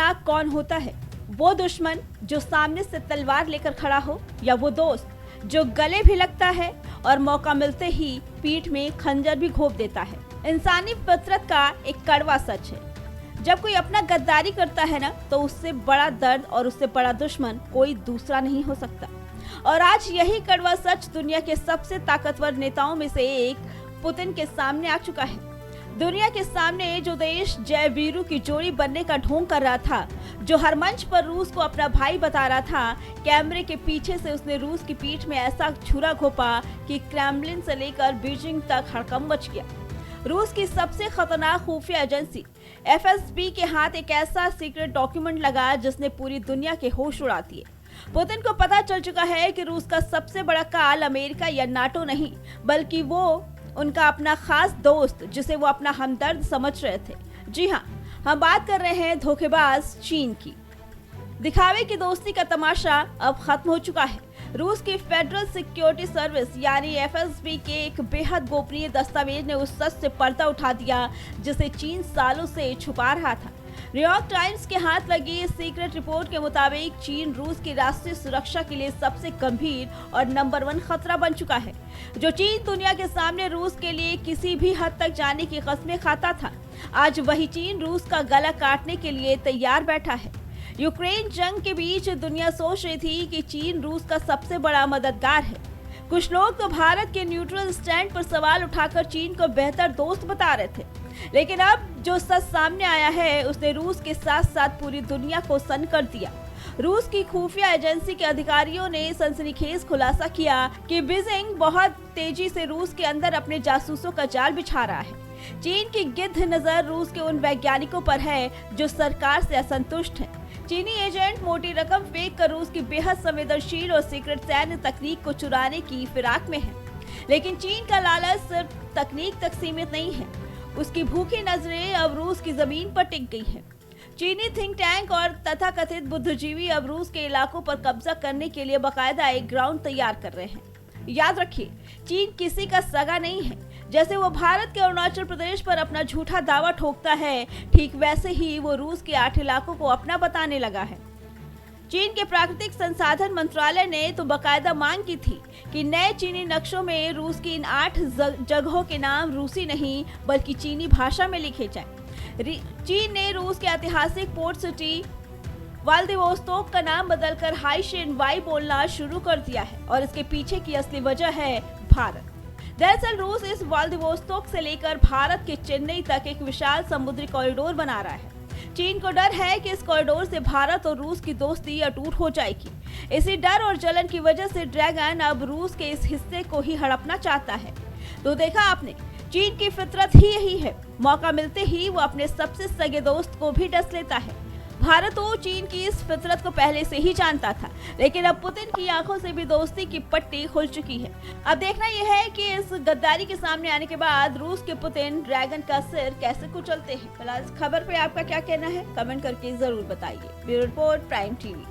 पता कौन होता है, वो दुश्मन जो सामने से तलवार लेकर खड़ा हो, या वो दोस्त जो गले भी लगता है और मौका मिलते ही पीठ में खंजर भी घोंप देता है। इंसानी फितरत का एक कड़वा सच है, जब कोई अपना गद्दारी करता है ना, तो उससे बड़ा दर्द और उससे बड़ा दुश्मन कोई दूसरा नहीं हो सकता। और आज यही कड़वा सच दुनिया के सबसे ताकतवर नेताओं में से एक पुतिन के सामने आ चुका है। दुनिया के सामने जो देश जय वीरू की जोड़ी बनने का ढोंग कर रहा था, जो हर मंच पर रूस को अपना भाई बता रहा था, कैमरे के पीछे से उसने रूस की पीठ में ऐसा छुरा घोंपा कि क्रेमलिन से लेकर बीजिंग तक हड़कंप मच गया। रूस की सबसे खतरनाक खुफिया एजेंसी FSB के हाथ एक ऐसा सीक्रेट डॉक्यूमेंट लगा जिसने पूरी दुनिया के होश उड़ा दिए। पुतिन को पता चल चुका है कि रूस का सबसे बड़ा काल अमेरिका या नाटो नहीं, बल्कि वो उनका अपना खास दोस्त, जिसे वो अपना हमदर्द समझ रहे थे। जी हाँ, हम बात कर रहे हैं धोखेबाज चीन की। दिखावे की दोस्ती का तमाशा अब खत्म हो चुका है। रूस की फेडरल सिक्योरिटी सर्विस यानी FSB के एक बेहद गोपनीय दस्तावेज ने उस सच से पर्दा उठा दिया जिसे चीन सालों से छुपा रहा था। न्यूयॉर्क टाइम्स के हाथ लगी इस सीक्रेट रिपोर्ट के मुताबिक चीन रूस की राष्ट्रीय सुरक्षा के लिए सबसे गंभीर और नंबर 1 खतरा बन चुका है। जो चीन दुनिया के सामने रूस के लिए किसी भी हद तक जाने की कस्में खाता था, आज वही चीन रूस का गला काटने के लिए तैयार बैठा है। यूक्रेन जंग के बीच दुनिया सोच रही थी कि चीन रूस का सबसे बड़ा मददगार है। कुछ लोग तो भारत के न्यूट्रल स्टैंड पर सवाल उठाकर चीन को बेहतर दोस्त बता रहे थे, लेकिन अब जो सच सामने आया है उसने रूस के साथ साथ पूरी दुनिया को सन्न कर दिया। रूस की खुफिया एजेंसी के अधिकारियों ने सनसनीखेज खुलासा किया कि बीजिंग बहुत तेजी से रूस के अंदर अपने जासूसों का जाल बिछा रहा है। चीन की गिद्ध नजर रूस के उन वैज्ञानिकों पर है जो सरकार से असंतुष्ट हैं। चीनी एजेंट मोटी रकम फेंक कर रूस की बेहद संवेदनशील और सीक्रेट सैन्य तकनीक को चुराने की फिराक में है। लेकिन चीन का लालच सिर्फ तकनीक तक सीमित नहीं है, उसकी भूखी नजरें अब रूस की जमीन पर टिक गई है। चीनी थिंक टैंक और तथाकथित बुद्धिजीवी अब रूस के इलाकों पर कब्जा करने के लिए बाकायदा एक ग्राउंड तैयार कर रहे हैं। याद रखिए, चीन किसी का सगा नहीं है। जैसे वो भारत के अरुणाचल प्रदेश पर अपना झूठा दावा ठोकता है, ठीक वैसे ही वो रूस के 8 इलाकों को अपना बताने लगा है। चीन के प्राकृतिक संसाधन मंत्रालय ने तो बाकायदा मांग की थी कि नए चीनी नक्शों में रूस की इन 8 जगहों के नाम रूसी नहीं बल्कि चीनी भाषा में लिखे जाएं। चीन ने रूस के ऐतिहासिक पोर्ट सिटी व्लादिवोस्तोक का नाम बदलकर हाइशिन वाई बोलना शुरू कर दिया है, और इसके पीछे की असली वजह है भारत। दरअसल रूस इस व्लादिवोस्तोक से लेकर भारत के चेन्नई तक एक विशाल समुद्री कॉरिडोर बना रहा है। चीन को डर है कि इस कॉरिडोर से भारत और रूस की दोस्ती अटूट हो जाएगी। इसी डर और जलन की वजह से ड्रैगन अब रूस के इस हिस्से को ही हड़पना चाहता है। तो देखा आपने, चीन की फितरत ही यही है, मौका मिलते ही वो अपने सबसे सगे दोस्त को भी डस लेता है। भारत तो चीन की इस फितरत को पहले से ही जानता था, लेकिन अब पुतिन की आंखों से भी दोस्ती की पट्टी खुल चुकी है। अब देखना यह है कि इस गद्दारी के सामने आने के बाद रूस के पुतिन ड्रैगन का सिर कैसे कुचलते हैं। फिलहाल इस खबर पे आपका क्या कहना है, कमेंट करके जरूर बताइए। Bureau report, prime TV.